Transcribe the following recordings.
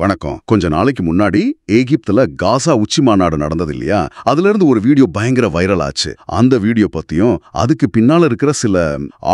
வணக்கம். கொஞ்ச நாளைக்கு முன்னாடி எகிப்துல காசா உச்சி மாநாடு நடந்தது இல்லையா? அதுல இருந்து ஒரு வீடியோ பயங்கர வைரல் ஆச்சு. அந்த வீடியோ பத்தியும் அதுக்கு பின்னால இருக்கிற சில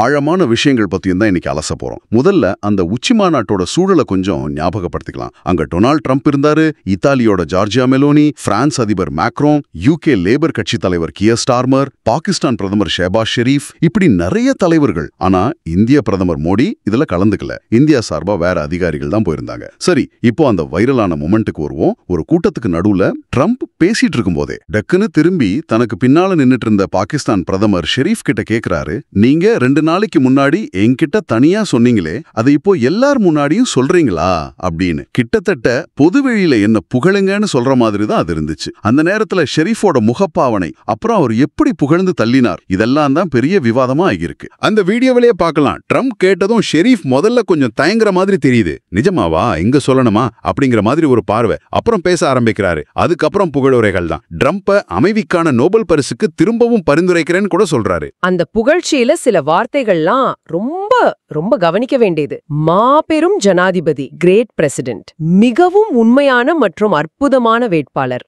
ஆழமான விஷயங்கள் பத்தியும் தான் இன்னைக்கு அலச போறோம். முதல்ல அந்த உச்சி மாநாட்டோட சூழலை கொஞ்சம் ஞாபகப்படுத்திக்கலாம். அங்க டொனால்ட் ட்ரம்ப் இருந்தாரு, இத்தாலியோட ஜார்ஜியா மெலோனி, பிரான்ஸ் அதிபர் மேக்ரோன், யூகே லேபர் கட்சி தலைவர் கியர் ஸ்டார்மர், பாகிஸ்தான் பிரதமர் ஷெஹபாஸ் ஷெரீப், இப்படி நிறைய தலைவர்கள். ஆனா இந்திய பிரதமர் மோடி இதுல கலந்துக்கல. இந்தியா சார்பா வேற அதிகாரிகள் தான் போயிருந்தாங்க. சரி, இப்போ அந்த வைரலான மொமெண்ட்டுக்கு வருவோம். ஒரு கூட்டத்துக்கு நடுவுல ட்ரம்ப் பேசிட்டு இருக்கும் போதே டக்குன்னு திரும்பி தனக்கு பின்னால நின்னுட்டு இருந்த பாகிஸ்தான் பிரதமர் ஷெரீப் கிட்ட கேக்குறாரு, நீங்க 2 நாளைக்கு முன்னாடி என்கிட்ட தனியா சொன்னீங்களே, அதை இப்போ எல்லார் முன்னாடியும் சொல்றீங்களா அப்படின்னு. கிட்டத்தட்ட பொதுவெளியில என்ன புகழுங்கன்னு சொல்ற மாதிரி தான் அது இருந்துச்சு. அந்த நேரத்துல ஷெரீஃபோட முகப்பாவனை, அப்புறம் அவர் எப்படி புகழ்ந்து தள்ளினார், இதெல்லாம் தான் பெரிய விவாதமா ஆகியிருக்கு. அந்த வீடியோவிலேயே பார்க்கலாம். ட்ரம்ப் கேட்டதும் ஷெரீப் முதல்ல கொஞ்சம் தயங்குற மாதிரி தெரியுது. நிஜமாவா, இங்க சொல்லணுமா அப்படிங்கிற மாதிரி ஒரு பார்வை. அப்புறம் பேச ஆரம்பிக்கிறாரு. அதுக்கப்புறம் புகழுரைகள் தான். ட்ரம்ப அமைதிக்கான நோபல் பரிசுக்கு திரும்பவும் பரிந்துரைக்கிறேன்னு கூட சொல்றாரு. அந்த புகழ்ச்சியில சில வார்த்தைகள்லாம் ரொம்ப ரொம்ப கவனிக்க வேண்டியது. மாபெரும் ஜனாதிபதி, கிரேட் பிரசிடென்ட், மிகவும் உண்மையான மற்றும் அற்புதமான வேட்பாளர்,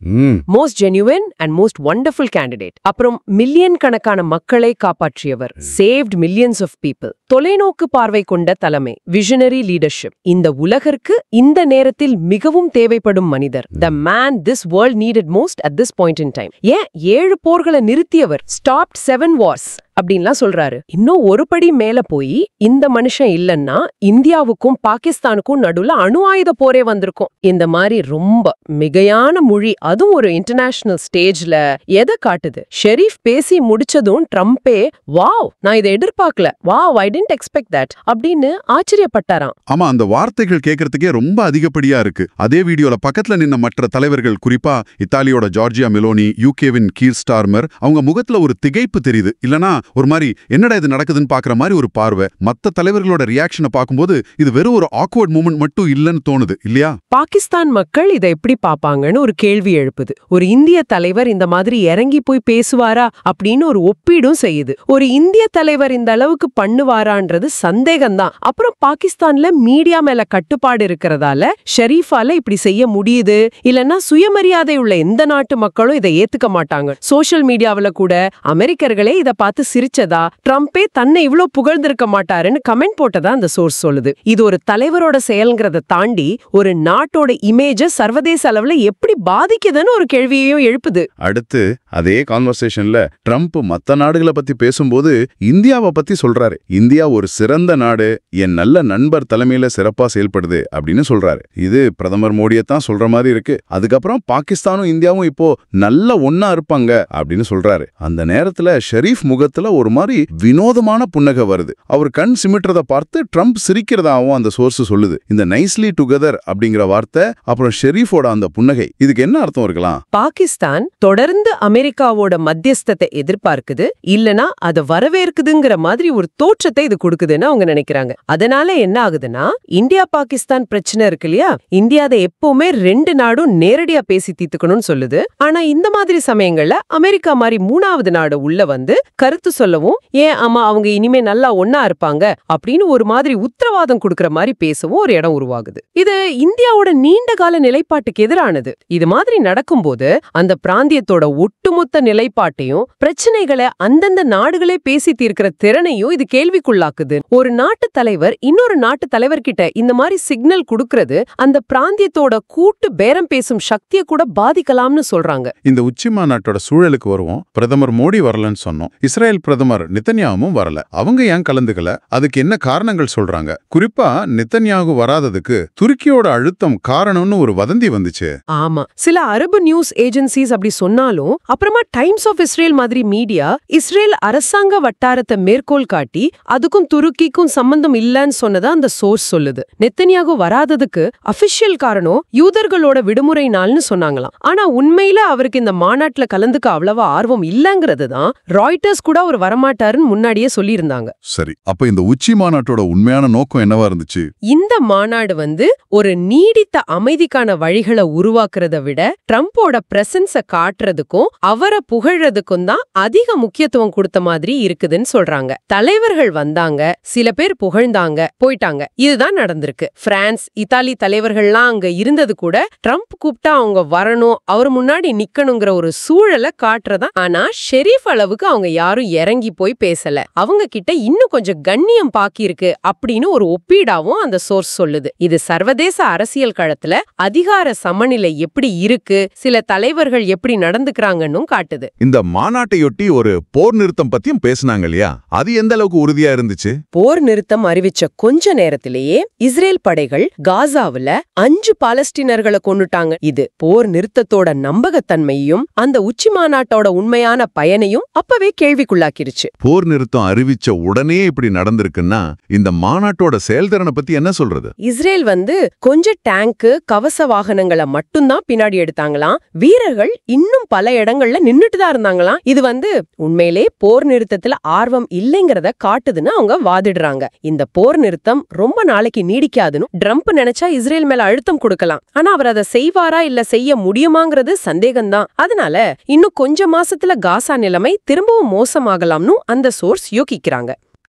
most genuine and most wonderful candidate, அப்புறம் மில்லியன் கணக்கான மக்களை காப்பாற்றியவர், சேவ்ட் மில்லியன்ஸ் ஆஃப் பீப்புள், தொலைநோக்கு பார்வை கொண்ட தலைமை, விஷனரி லீடர்ஷிப், இந்த உலகிற்கு இந்த நேரத்தில் மிகவும் தேவைப்படும் மனிதர், the man this world needed most at this point in time. ஏன் 7 போர்களை நிறுத்தியவர், ஸ்டாப்ட் 7 வார்ஸ் அப்படின்லாம் சொல்றாரு. இன்னும் ஒரு படி மேல போய் இந்த மனுஷன் இல்லன்னா இந்தியாவுக்கும் பாகிஸ்தானுக்கும் நடுவுல அணு ஆயுத போரே வந்திருக்கும். இந்த மாதிரி ரொம்ப மிகையான மொழி, அதுவும் ஒரு இன்டர்நேஷனல் ஸ்டேஜ்ல எதை காட்டுது? ஷெரீப் பேசி முடிச்சதும் ட்ரம்பே வாவ், நான் இதை எதிர்பார்க்கல, wow, I didn't expect that அப்படின்னு ஆச்சரியப்பட்டாராம். ஆமா, அந்த வார்த்தைகள் கேட்கறதுக்கே ரொம்ப அதிகப்படியா இருக்கு. அதே வீடியோல பக்கத்துல நின்ன மற்ற தலைவர்கள், குறிப்பா இத்தாலியோட ஜார்ஜியா மெலோனி, யூகேவின் கியர் ஸ்டார்மர், அவங்க முகத்துல ஒரு திகைப்பு தெரியுது. இல்லனா ஒரு மாதிரி என்னடா இது நடக்குதுன்னு பாக்குற மாதிரி ஒரு பார்வை. மத்த தலைவர்களோட ரியாக்ஷனை பார்க்கும்போது இது வெறும் ஒரு ஆக்வர்ட் மூமெண்ட் மட்டும் இல்லன்னு தோணுது இல்லையா? பாகிஸ்தான் மக்கள் இதை எப்படி பாப்பாங்கன்னு ஒரு கேள்வி எழுப்புது. ஒரு இந்திய தலைவர் இந்த மாதிரி இறங்கி போய் பேசுவாரா அப்படின்னு ஒரு ஒப்பீடும் செய்யுது. ஒரு இந்திய தலைவர் இந்த அளவுக்கு பண்ணுவாரான்றது சந்தேகம்தான். அப்புறம் பாகிஸ்தான்ல மீடியா மேல கட்டுப்பாடு இருக்கிறதால ஷெரீஃபால இப்படி செய்ய முடியுது. இல்லன்னா சுயமரியாதை உள்ள எந்த நாட்டு மக்களும் இதை ஏத்துக்க மாட்டாங்க. சோஷியல் மீடியாவில கூட அமெரிக்கர்களே இதை பார்த்து சிரிச்சதா, ட்ரம்பே தன்னை இவ்ளோ புகழ்ந்திருக்க மாட்டாருன்னு கமெண்ட் போட்டதா அந்த சோர்ஸ் சொல்லுது. இது ஒரு தலைவரோட செயல்ங்கிறத தாண்டி ஒரு நாட்டோட இமேஜ சர்வதேச அளவுல எப்படி பாதிக்குதுன்னு ஒரு கேள்வியையும் எழுப்புது. அடுத்து அதே கான்வர்சேஷன்ல ட்ரம்ப் மத்த நாடுகளை பத்தி பேசும்போது இந்தியாவை பத்தி சொல்றாரு. இந்தியா ஒரு சிறந்த நாடு, என் நல்ல நண்பர் தலைமையில சிறப்பா செயல்படுது அப்படின்னு சொல்றாரு. இது பிரதமர் மோடியத்தான் சொல்ற மாதிரி இருக்கு. அதுக்கப்புறம் பாகிஸ்தானும் இந்தியாவும் இப்போ நல்ல ஒன்னா இருப்பாங்க அப்படின்னு சொல்றாரு. அந்த நேரத்துல ஷெரீப் முகத்துல ஒரு மாதிரி வினோதமான புன்னகை வருது. அவர் கண் சிமிட்டுறத பார்த்து ட்ரம்ப் சிரிக்கிறதாவும் அந்த சோர்ஸ் சொல்லுது. இந்த நைஸ்லி டுகெதர் அப்படிங்கிற வார்த்தை, அப்புறம் ஷெரீஃபோட அந்த புன்னகை, இதுக்கு என்ன அர்த்தம் இருக்கலாம்? பாகிஸ்தான் தொடர்ந்து அமெரிக்காவோட மத்தியஸ்தத்தை எதிர்பார்க்குது, இல்லனா அதை வரவேற்குதுங்கிற மாதிரி ஒரு தோற்றத்தை இது கொடுக்குதுன்னு அவங்க நினைக்கிறாங்க. அதனால என்ன ஆகுதுன்னா, இந்தியா பாகிஸ்தான் பிரச்சனை இருக்கு இல்லையா, இந்தியா அதை எப்பவுமே 2 நாடும் நேரடியா பேசி தீர்த்துக்கணும்னு சொல்லுது. ஆனா இந்த மாதிரி சமயங்கள்ல அமெரிக்கா மாதிரி 3வது நாடு உள்ள வந்து கருத்து சொல்லவும், ஏன் ஆமா அவங்க இனிமே நல்லா ஒன்னா இருப்பாங்க அப்படின்னு ஒரு மாதிரி உத்தரவாதம் கொடுக்கற மாதிரி பேசவும் ஒரு இடம் உருவாகுது. இது இந்தியாவோட நீண்ட கால நிலைப்பாட்டுக்கு எதிரானது. இது மாதிரி நடக்கும்போது அந்த பிராந்தியத்தோட ஒட்டுமொத்த நிலைப்பாட்டையும் பிரச்சனைகளை அந்தந்த நாடுகளே பேசி தீர்க்கிற திறனையும் இது கேள்விக்குள்ளாக்குது. ஒரு நாட்டு தலைவர் இன்னொரு நாட்டு தலைவர்கிட்ட இந்த மாதிரி சிக்னல் கொடுக்கறது அந்த பிராந்தியத்தோட கூட்டு பேரம் பேசும் சக்தியை கூட பாதிக்கலாம்னு சொல்றாங்க. இந்த உச்சி மாநாட்டோட சூழலுக்கு வருவோம். பிரதமர் மோடி வரலன்னு சொன்னோம். இஸ்ரேல் பிரதமர் நெத்தன்யாவும் வரல. அவங்க ஏன் கலந்துக்கல? அதுக்கு என்ன காரணங்கள் சொல்றாங்க? குறிப்பா நெத்தன்யாகு வராததுக்கு துருக்கியோட அழுத்தம் காரணம்னு ஒரு வதந்தி வந்துச்சு. ஆமா, சில அரபு நியூஸ் ஏஜென்சிஸ் அப்படி சொன்னாலும் அப்புறமா டைம்ஸ் ஆஃப் இஸ்ரேல் மாதிரி மீடியா இஸ்ரேல் அரசாங்க வட்டாரத்தை மேற்கோள் காட்டி அதுக்கும் துருக்கிக்கும் சம்பந்தம் இல்லன்னு சொன்னதா அந்த சோர்ஸ் சொல்லுது. நெத்தன்யாகு வராததுக்கு அபிஷியல் காரணம் யூதர்களோட விடுமுறை நாள்னு சொன்னாங்களாம். ஆனா உண்மையில அவருக்கு இந்த மாநாட்டுல கலந்துக்க அவ்வளவா ஆர்வம் இல்லங்கிறது தான் ராய்ட்டர்ஸ் கூட ஒரு அவர் வரமாட்டாருன்னு முன்னாடியே சொல்லியிருந்தாங்க. சரி, அப்ப இந்த உச்சி மாநாட்டோட உண்மையான நோக்கம் என்னவா இருந்துச்சு? இந்த மாநாடு ஒரு நீடித்த அமைதிக்கான வழிகளை உருவாக்குறத விட ட்ரம்போட பிரசன்ஸ காட்டுறதுக்கும் அவரை புகழ்றதுக்கும் தான் அதிக முக்கியத்துவம் கொடுத்த மாதிரி இருக்குதுன்னு சொல்றாங்க. தலைவர்கள் வந்தாங்க, சில பேர் புகழ்ந்தாங்க, போயிட்டாங்க. இதுதான் நடந்திருக்கு. பிரான்ஸ், இத்தாலி தலைவர்கள்லாம் அங்க இருந்தது கூட ட்ரம்ப் கூப்பிட்டா அவங்க வரணும், அவர் முன்னாடி நிக்கணுங்கிற ஒரு சூழலை காட்டுறதா. ஆனா ஷெரீஃப் அளவுக்கு அவங்க யாரும் இறங்கி போய் பேசல. அவங்க கிட்ட இன்னும் கொஞ்சம் கண்ணியம் பாக்கி இருக்கு அப்படின்னு ஒரு ஒப்பீடாவும் அந்த சோர்ஸ் சொல்லுது. இது சர்வதேச அரசியல் களத்துல அதிகார சமநிலை எப்படி இருக்கு, சில தலைவர்கள் எப்படி நடந்துக்கிறாங்கன்னு காட்டுது. இந்த மாநாட்டையொட்டி ஒரு போர் நிறுத்தம் பத்தியும் பேசினாங்க இல்லையா? அது எந்த அளவுக்கு உறுதியா இருந்துச்சு? போர் நிறுத்தம் அறிவிச்ச கொஞ்ச நேரத்திலேயே இஸ்ரேல் படைகள் காசாவுல 5 பாலஸ்தீனர்களை கொன்னுட்டாங்க. இது போர் நிறுத்தத்தோட நம்பகத்தன்மையும் அந்த உச்சி மாநாட்டோட உண்மையான பயனையும் அப்பவே கேள்விக்குள்ளாக்கிருச்சு. போர் நிறுத்தம் அறிவிச்ச உடனே இப்படி நடந்திருக்குன்னா இந்த மாநாட்டோட செயல்திறனை பத்தி என்ன சொல்றது? இஸ்ரேல் கொஞ்சம் டேங்கு, கவச வாகனங்களை மட்டும்தான் பின்னாடி எடுத்தாங்களாம். வீரர்கள் இன்னும் பல இடங்கள்ல நின்னுட்டு தான் இருந்தாங்களாம். இது உண்மையிலே போர் நிறுத்தத்துல ஆர்வம் இல்லைங்கிறத காட்டுதுன்னு அவங்க வாதிடுறாங்க. இந்த போர் நிறுத்தம் ரொம்ப நாளைக்கு நீடிக்காதுன்னு ட்ரம்ப் நினைச்சா இஸ்ரேல் மேல அழுத்தம் கொடுக்கலாம். ஆனா அவர் அதை செய்வாரா இல்ல செய்ய முடியுமாங்கிறது சந்தேகம்தான். அதனால இன்னும் கொஞ்ச மாசத்துல காசா நிலைமை திரும்பவும் மோசமாகலாம்னு அந்த சோர்ஸ் யோகிக்கிறாங்க.